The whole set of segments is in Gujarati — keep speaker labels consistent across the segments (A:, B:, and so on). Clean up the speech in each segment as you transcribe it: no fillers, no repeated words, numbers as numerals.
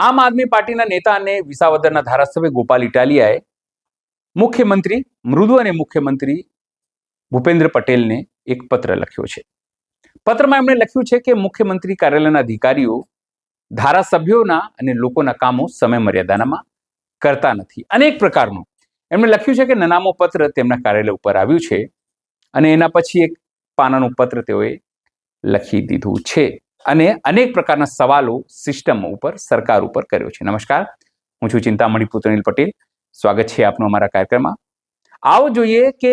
A: આમ આદમી પાર્ટીના નેતા અને વિસાવદરના ધારાસભ્ય ગોપાલ ઇટાલિયાએ મુખ્યમંત્રી મૃદુ અને મુખ્યમંત્રી ભૂપેન્દ્ર પટેલને એક પત્ર લખ્યો છે. પત્રમાં એમણે લખ્યું છે કે મુખ્યમંત્રી કાર્યાલયના અધિકારીઓ ધારાસભ્યોના અને લોકોના કામો સમય મર્યાદામાં કરતા નથી. અનેક પ્રકારનું એમણે લખ્યું છે કે નનામો પત્ર તેમના કાર્યાલય ઉપર આવ્યું છે અને એના પછી એક પાનાનું પત્ર તેઓએ લખી દીધું છે અને અનેક પ્રકારના સવાલો સિસ્ટમ ઉપર સરકાર ઉપર કર્યો છે. નમસ્કાર, હું છું ચિંતામણી પુત્રનીલ પટેલ. સ્વાગત છે આપનું અમારા કાર્યક્રમમાં. આવો જોઈએ કે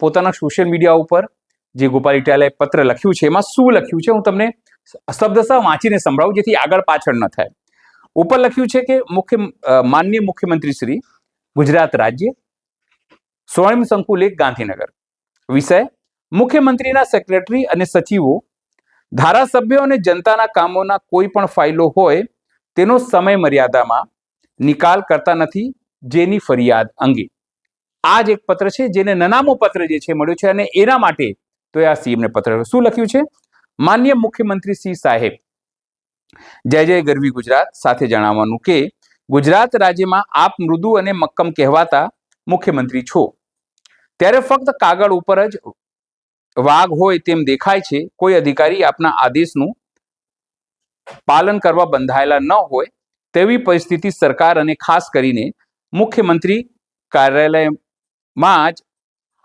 A: પોતાના સોશિયલ મીડિયા ઉપર જે ગોપાલ ઇટાલિયાએ પત્ર લખ્યું છે એમાં શું લખ્યું છે. હું તમને શબ્દશઃ વાંચીને સંભળાવું જેથી આગળ પાછળ ન થાય. ઉપર લખ્યું છે કે માનનીય મુખ્યમંત્રી શ્રી, ગુજરાત રાજ્ય, સ્વર્ણિમ સંકુલ 1, ગાંધીનગર. વિષય: મુખ્યમંત્રીના સેક્રેટરી અને સચિવો ધારાસભ્યો અને જનતાના કામોના કોઈ પણ ફાઇલો હોય તેનો સમય મર્યાદામાં નિકાલ કરતા નથી, જેની ફરિયાદ અંગે. આ જ એક પત્ર છે જેને નનામો પત્ર જે છે મળ્યો છે અને એના માટે તો આ સીએમને પત્ર શું લખ્યું છે. માનનીય મુખ્યમંત્રી શ્રી સાહેબ, જય જય ગરવી ગુજરાત. સાથે જણાવવાનું કે ગુજરાત રાજ્યમાં આપ મૃદુ અને મક્કમ કહેવાતા મુખ્યમંત્રી છો, ત્યારે ફક્ત કાગળ ઉપર જ વાઘ હોય તેમ દેખાય છે. કોઈ અધિકારી આપના આદેશનું પાલન કરવા બંધાયેલા ન હોય તેવી પરિસ્થિતિ સરકાર અને ખાસ કરીને મુખ્યમંત્રી કાર્યાલયમાં જ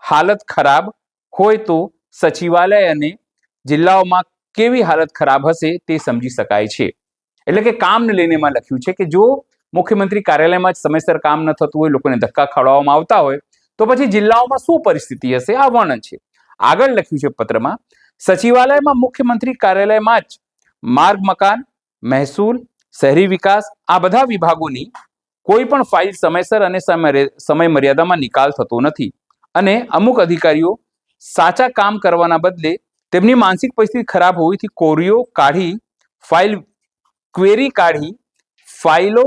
A: હાલત ખરાબ હોય તો સચિવાલય અને જિલ્લાઓમાં કેવી હાલત ખરાબ હશે તે સમજી શકાય છે. એટલે કે કામને લઈને એમાં લખ્યું છે કે જો મુખ્યમંત્રી કાર્યાલયમાં જ સમયસર કામ ન થતું હોય, લોકોને ધક્કા ખવડાવવામાં આવતા હોય તો પછી જિલ્લાઓમાં શું પરિસ્થિતિ હશે, આ વર્ણન છે. આગળ લખ્યું છે પત્રમાં, સચિવાલયમાં મુખ્યમંત્રી કાર્યાલયમાં જ માર્ગ, મકાન, મહેસૂલ, શહેરી વિકાસ આ બધા વિભાગોની કોઈ પણ ફાઇલ સમયસર અને સમય મર્યાદામાં નિકાલ થતો નથી અને અમુક અધિકારીઓ સાચા કામ કરવાના બદલે તેમની માનસિક પરિસ્થિતિ ખરાબ હોવાથી ક્વેરીઓ કાઢી ફાઇલો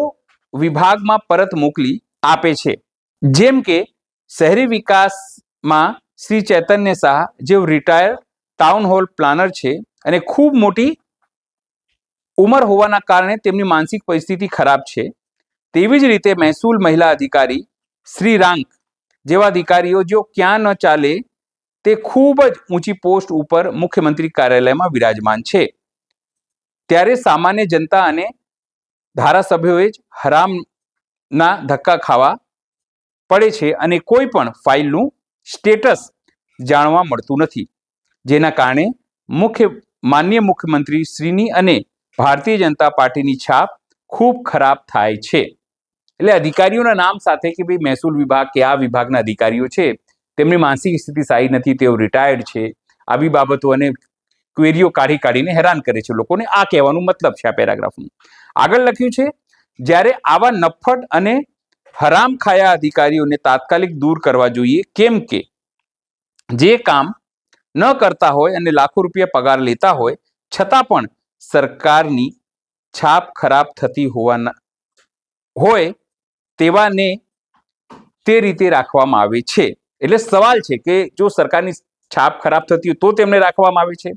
A: વિભાગમાં પરત મોકલી આપે છે. જેમ કે શહેરી વિકાસમાં શ્રી ચૈતન્ય શાહ, જેઓ રિટાયર્ડ ટાઉન હોલ પ્લાનર છે અને ખૂબ મોટી ઉંમર હોવાના કારણે તેમની માનસિક પરિસ્થિતિ ખરાબ છે. તેવી જ રીતે મહેસૂલ મહિલા અધિકારી શ્રી રાંક જેવા અધિકારીઓ જો ક્યાં ન ચાલે તે ખૂબ જ ઊંચી પોસ્ટ ઉપર મુખ્યમંત્રી કાર્યાલયમાં વિરાજમાન છે, ત્યારે સામાન્ય જનતા અને ધારાસભ્યોએ જ હરામના ધક્કા ખાવા પડે છે અને કોઈ પણ ફાઇલનું સ્ટેટસ જાણવા મળતું નથી, જેના કારણે માનનીય મુખ્યમંત્રી શ્રીની અને ભારતીય જનતા પાર્ટીની છાપ ખૂબ ખરાબ થાય છે. એટલે અધિકારીઓના નામ સાથે કે ભાઈ મહેસૂલ વિભાગ કે આ વિભાગના અધિકારીઓ છે તેમની માનસિક સ્થિતિ સારી નથી, તેઓ રિટાયર્ડ છે, આવી બાબતો અને ક્વેરીઓ કાઢીને હેરાન કરે છે લોકોને. આ કહેવાનું મતલબ છે આ પેરાગ્રાફનું. આગળ લખ્યું છે, જ્યારે આવા નફ્ફટ અને હરામ ખાયા અધિકારીઓને તાત્કાલિક દૂર કરવા જોઈએ, કેમ કે જે કામ ન કરતા હોય અને લાખો રૂપિયા પગાર લેતા હોય છતાં પણ સરકારની છાપ ખરાબ થતી હોય તેવાને તે રીતે રાખવામાં આવે છે. એટલે સવાલ છે કે જો સરકારની છાપ ખરાબ થતી હોય તો તેમને રાખવામાં આવે છે.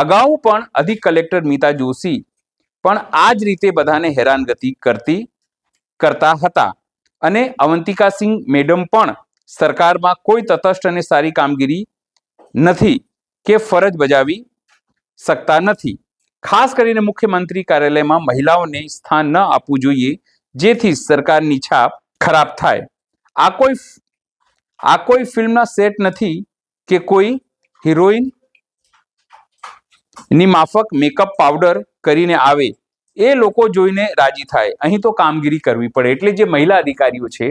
A: અગાઉ પણ અધિક કલેક્ટર મીતા જોશી પણ આ જ રીતે બધાને હેરાનગતિ કરતા હતા અને અવંતિકા સિંહ મેડમ પણ સરકારમાં કોઈ તટસ્થ અને સારી કામગીરી નથી કે ફરજ બજાવી શકતા નથી. ખાસ કરીને મુખ્યમંત્રી કાર્યાલયમાં મહિલાઓને સ્થાન ન આપવું જોઈએ, જેથી સરકારની છાપ ખરાબ થાય. આ કોઈ ફિલ્મના સેટ નથી કે કોઈ હિરોઈન ની માફક મેકઅપ પાવડર કરીને આવે એ લોકો જોઈને રાજી થાય. અહીં તો કામગીરી કરવી પડે. એટલે જે મહિલા અધિકારીઓ છે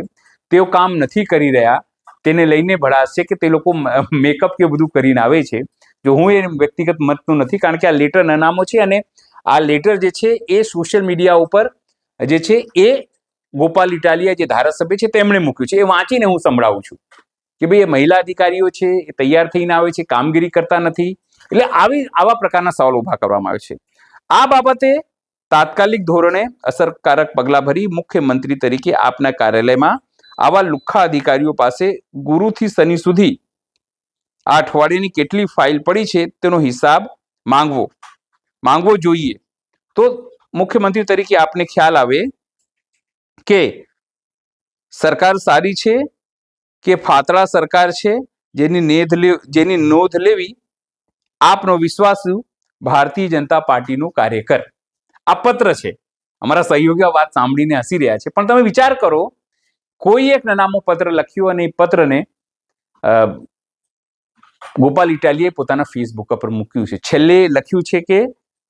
A: તેઓ કામ નથી કરી રહ્યા તેને લઈને ભડાશ છે કે તે લોકો મેકઅપ કે બધું કરીને આવે છે. જો હું એ વ્યક્તિગત મતનું નથી, કારણ કે આ લેટર નનામો છે અને આ લેટર જે છે એ સોશિયલ મીડિયા ઉપર જે છે એ ગોપાલ ઇટાલિયા જે ધારાસભ્ય છે તેમણે મૂક્યું છે. એ વાંચીને હું સંભળાવું છું કે ભાઈ એ મહિલા અધિકારીઓ છે એ તૈયાર થઈને આવે છે, કામગીરી કરતા નથી. એટલે આવા પ્રકારના સવાલ ઉભા કરવામાં આવે છે. આ બાબતે તાત્કાલિક ધોરણે અસરકારક પગલાં ભરી મુખ્યમંત્રી તરીકે આપના કાર્યાલયમાં આવા લુખ્ખા અધિકારીઓ પાસે ગુરુથી શનિ સુધી આ અઠવાડિયાની કેટલી ફાઇલ પડી છે તેનો હિસાબ માંગવો જોઈએ. તો મુખ્યમંત્રી તરીકે આપને ખ્યાલ આવે કે સરકાર સારી છે કે ફાતળા સરકાર છે, જેની નોંધ લેવી આપનો વિશ્વાસુ ભારતીય જનતા પાર્ટીનો કાર્યકર. આ પત્ર છે. અમારા સહયોગીઓ આ વાત સાંભળીને હસી રહ્યા છે, પણ તમે વિચાર કરો, કોઈ એક નામો પત્ર લખ્યું અને એ પત્રને ગોપાલ ઇટાલિયાએ પોતાના ફેસબુક પર મૂક્યું છે. છેલ્લે લખ્યું છે કે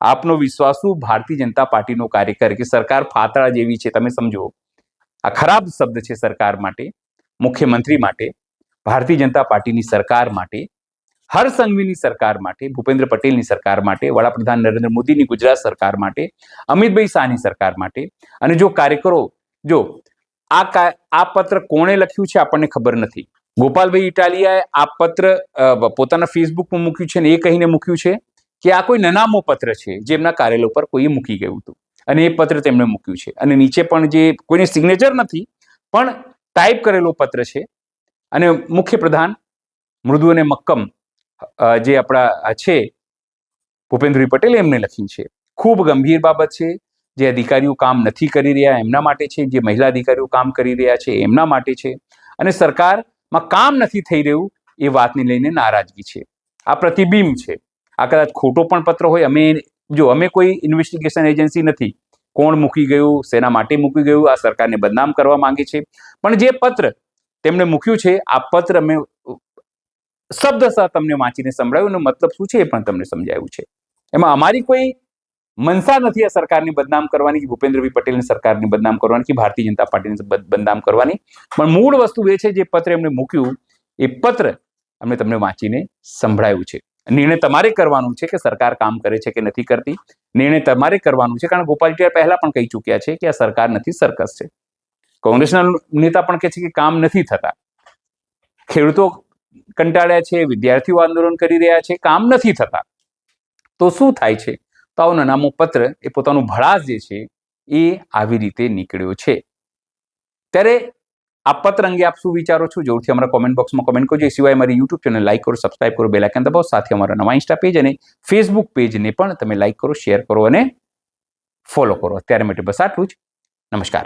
A: આપનો વિશ્વાસુ ભારતીય જનતા પાર્ટીનો કાર્યકર, કે સરકાર ફાતળા જેવી છે. તમે સમજો, આ ખરાબ શબ્દ છે સરકાર માટે, મુખ્યમંત્રી માટે, ભારતીય જનતા પાર્ટીની સરકાર માટે, હર્ષ સંઘવીની સરકાર માટે, ભૂપેન્દ્ર પટેલની સરકાર માટે, વડાપ્રધાન નરેન્દ્ર મોદીની ગુજરાત સરકાર માટે, અમિતભાઈ શાહની સરકાર માટે. અને જો કાર્યકરો, જો આ પત્ર કોણે લખ્યું છે આપણને ખબર નથી. ગોપાલભાઈ ઇટાલિયાએ આ પત્ર પોતાના ફેસબુકમાં મૂક્યું છે, અને એ કહીને મૂક્યું છે કે આ કોઈ નનામો પત્ર છે જે એમના કાર્યાલય ઉપર કોઈએ મૂકી ગયું હતું, અને એ પત્ર તેમણે મૂક્યું છે. અને નીચે પણ જે કોઈની સિગ્નેચર નથી, પણ ટાઈપ કરેલો પત્ર છે. અને મુખ્યપ્રધાન મૃદુ અને મક્કમ જે આપણા છે ભૂપેન્દ્રભાઈ પટેલ, એમને લખી છે. ખૂબ ગંભીર બાબત છે. જે અધિકારીઓ કામ નથી કરી રહ્યા એમના માટે છે, જે મહિલા અધિકારીઓ કામ કરી રહ્યા છે એમના માટે છે, અને સરકારમાં કામ નથી થઈ રહ્યું એ વાતને લઈને નારાજગી છે. આ પ્રતિબિંબ છે. આ કદાચ ખોટો પણ પત્ર હોય. અમે કોઈ ઇન્વેસ્ટિગેશન એજન્સી નથી. કોણ મૂકી ગયું, શેના માટે મૂકી ગયું, આ સરકારને બદનામ કરવા માંગે છે. પણ જે પત્ર તેમણે મૂક્યું છે, આ પત્ર અમે શબ્દશઃ તમને વાંચીને સંભળાવ્યું, અને મતલબ શું છે એ પણ તમને સમજાવ્યું છે. એમાં અમારી કોઈ મનસા નથી આ સરકારની બદનામ કરવાની, કે ભૂપેન્દ્રભાઈ પટેલની સરકારની બદનામ કરવાની, કે ભારતીય જનતા પાર્ટીની બદનામ કરવાની. પણ મૂળ વસ્તુ એ છે, જે પત્ર એમણે મૂક્યું એ પત્ર અમે તમને વાંચીને સંભળાવ્યું છે. નિર્ણય તમારે કરવાનું છે કે સરકાર કામ કરે છે કે નથી કરતી. નિર્ણય તમારે કરવાનું છે, કારણ ગોપાલ ઇટાલિયા પહેલા પણ કહી ચૂક્યા છે કે આ સરકાર નથી, સર્કસ છે. કોંગ્રેસના નેતા પણ કહે છે કે કામ નથી થતા. ખેડૂતો કંટાળ્યા છે, વિદ્યાર્થીઓ આંદોલન કરી રહ્યા છે, કામ નથી થતા. તો શું થાય છે? તો આવો નામો પત્ર એ પોતાનું ભડાસ જે છે એ આવી રીતે નીકળ્યો છે. ત્યારે આ પત્ર અંગે આપ શું વિચારો છો? જરૂરથી અમારા કોમેન્ટ બોક્સમાં કોમેન્ટ કરજો. એ સિવાય અમારી યુટ્યુબ ચેનલ લાઈક કરો, સબસ્ક્રાઇબ કરો, બેલ આઇકન દબાવો. સાથે અમારા નવા ઇન્સ્ટા પેજ અને ફેસબુક પેજને પણ તમે લાઈક કરો, શેર કરો અને ફોલો કરો. અત્યારે માટે બસ આટલું જ. નમસ્કાર.